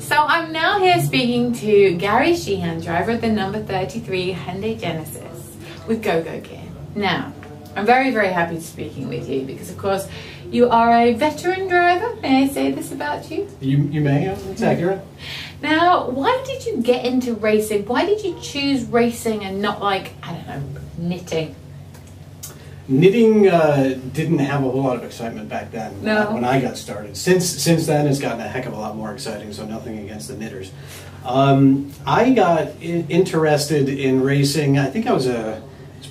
So I'm now here speaking to Gary Sheehan, driver of the number 33 Hyundai Genesis with Go-Go Gear. Now, I'm very, very happy to be speaking with you because, of course, you are a veteran driver. May I say this about you? You may, it's accurate. Now, why did you get into racing? Why did you choose racing and not, like, I don't know, knitting? Knitting didn't have a whole lot of excitement back then when I got started. Since then, it's gotten a heck of a lot more exciting, so nothing against the knitters. I got interested in racing, I think I was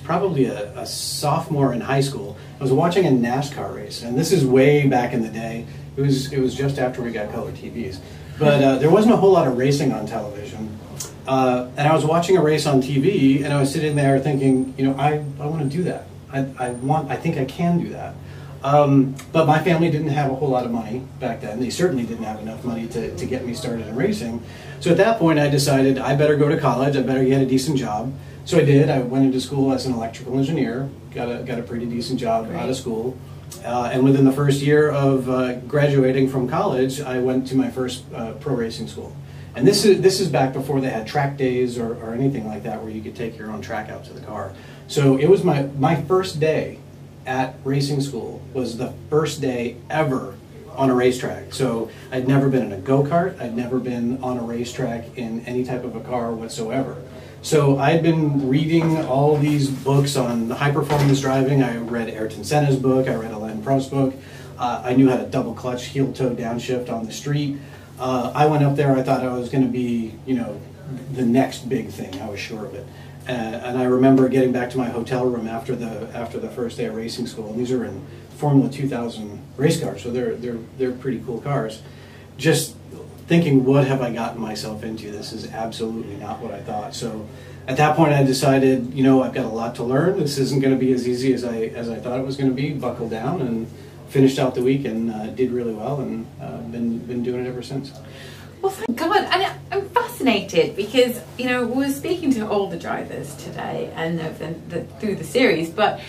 probably a sophomore in high school. I was watching a NASCAR race, and this is way back in the day. It was just after we got color TVs. But there wasn't a whole lot of racing on television. And I was watching a race on TV, and I was sitting there thinking, you know, I want to do that. I think I can do that. But my family didn't have a whole lot of money back then. They certainly didn't have enough money to get me started in racing. So at that point I decided I better go to college, I better get a decent job. So I did. I went into school as an electrical engineer, got a pretty decent job out of school. And within the first year of graduating from college, I went to my first pro racing school. And this is back before they had track days or anything like that where you could take your own track out to the car. So it was my first day at racing school was the first day ever on a racetrack. So I'd never been in a go-kart, I'd never been on a racetrack in any type of a car whatsoever. So I'd been reading all these books on high-performance driving. I read Ayrton Senna's book, I read Alain Prost's book. I knew how to double clutch, heel-toe downshift on the street. I went up there, I thought I was going to be, you know, the next big thing, I was sure of it. And I remember getting back to my hotel room after the first day of racing school, and these are in Formula 2000 race cars, so they're pretty cool cars. Just thinking, what have I gotten myself into? This is absolutely not what I thought. So at that point I decided, you know, I've got a lot to learn. This isn't going to be as easy as I thought it was going to be. Buckled down and finished out the week and did really well, and been doing it ever since. Well, thank God. And I'm fascinated because, you know, we were speaking to all the drivers today and through the series, but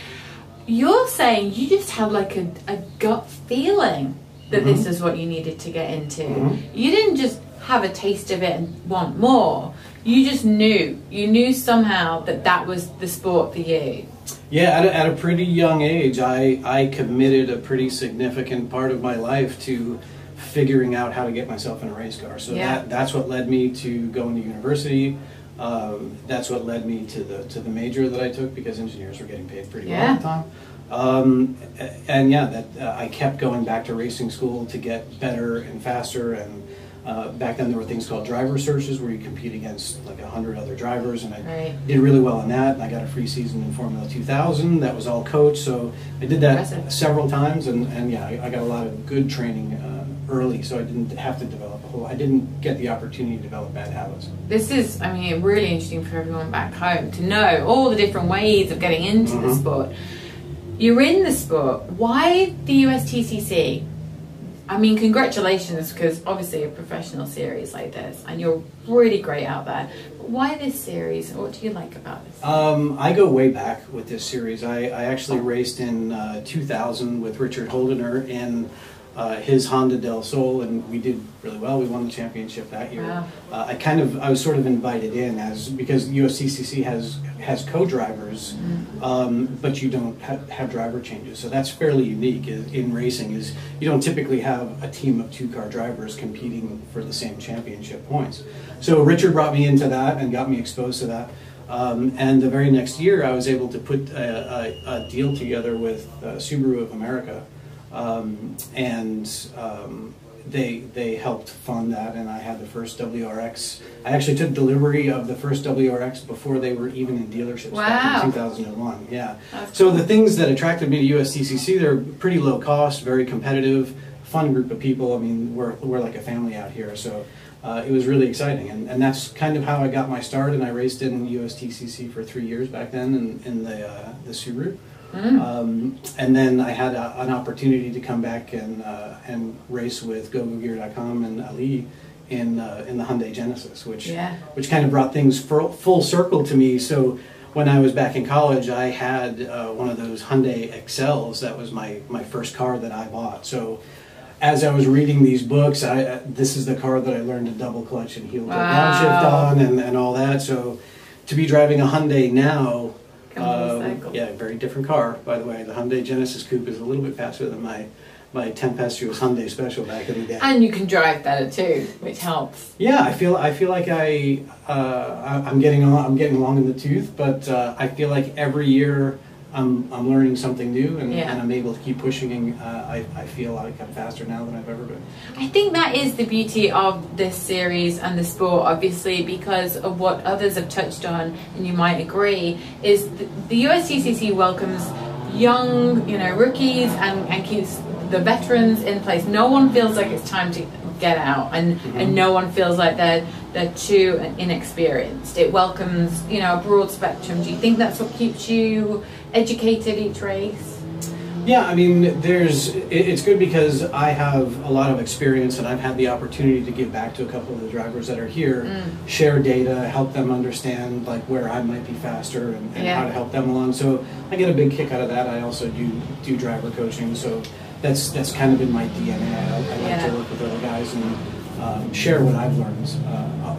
you're saying you just had like a gut feeling that this is what you needed to get into. You didn't just have a taste of it and want more. You just knew. You knew somehow that was the sport for you. Yeah, at a pretty young age, I committed a pretty significant part of my life to figuring out how to get myself in a race car. So that's what led me to going to university. That's what led me to the major that I took, because engineers were getting paid pretty well at the time. And yeah, I kept going back to racing school to get better and faster. And back then there were things called driver searches where you compete against like 100 other drivers, and I did really well in that. And I got a free season in Formula 2000. That was all coached, so I did that several times. And yeah, I got a lot of good training early, so I didn't have to develop I didn't get the opportunity to develop bad habits. This is, I mean, really interesting for everyone back home to know all the different ways of getting into the sport. You're in the sport. Why the USTCC? I mean, congratulations, because obviously a professional series like this, and you're really great out there. But why this series? What do you like about this? I go way back with this series. I actually raced in 2000 with Richard Holdener in his Honda Del Sol, and we did really well. We won the championship that year. Wow. I was sort of invited in because USTCC has co-drivers, but you don't have driver changes. So that's fairly unique in racing. Is you don't typically have a team of two-car drivers competing for the same championship points. So Richard brought me into that and got me exposed to that. And the very next year, I was able to put a deal together with Subaru of America. They helped fund that, and I had the first WRX. I actually took delivery of the first WRX before they were even in dealerships back in 2001. Yeah. So the things that attracted me to USTCC, they're pretty low cost, very competitive, fun group of people. I mean, we're like a family out here, so it was really exciting, and that's kind of how I got my start. And I raced in USTCC for 3 years back then in the Subaru. And then I had an opportunity to come back and race with GoGoGear.com and Ali in the Hyundai Genesis, which kind of brought things full circle to me. So when I was back in college, I had one of those Hyundai Excels. That was my first car that I bought. So as I was reading these books, this is the car that I learned to double clutch and heel to downshift on and all that. So to be driving a Hyundai now, yeah, very different car, by the way. The Hyundai Genesis Coupe is a little bit faster than my tempestuous Hyundai Special back in the day. And you can drive better too, which helps. Yeah, I feel like I'm getting along in the tooth, but I feel like every year I'm learning something new, and I'm able to keep pushing. And I feel like I'm faster now than I've ever been. I think that is the beauty of this series and the sport, obviously, because of what others have touched on, and you might agree, is the USTCC welcomes young, rookies and keeps the veterans in place. No one feels like it's time to get out, and no one feels like they're too inexperienced. It welcomes, a broad spectrum. Do you think that's what keeps you educated each race? Yeah, I mean, it's good because I have a lot of experience, and I've had the opportunity to give back to a couple of the drivers that are here, share data, help them understand like where I might be faster and how to help them along. So I get a big kick out of that. I also do driver coaching, so that's kind of in my DNA. I like to work with other guys and share what I've learned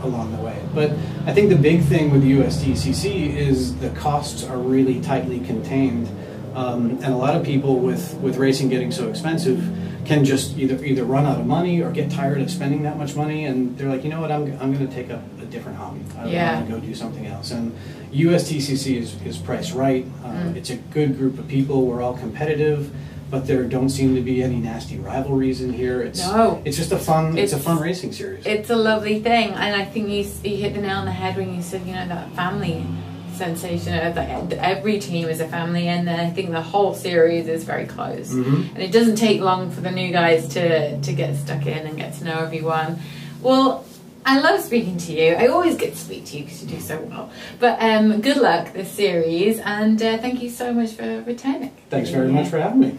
along the way. But I think the big thing with USTCC is the costs are really tightly contained. And a lot of people with racing getting so expensive can just either run out of money or get tired of spending that much money, and they're like, you know what, I'm going to take up a different hobby. I want to go do something else. And USTCC is priced right. It's a good group of people. We're all competitive, but there don't seem to be any nasty rivalries in here. It's just a fun racing series. It's a lovely thing, and I think you hit the nail on the head when you said that family sensation of like every team is a family, and then I think the whole series is very close, and it doesn't take long for the new guys to get stuck in and get to know everyone. Well, I love speaking to you. I always get to speak to you because you do so well, but good luck this series, and thank you so much for returning. Thanks very much for having me.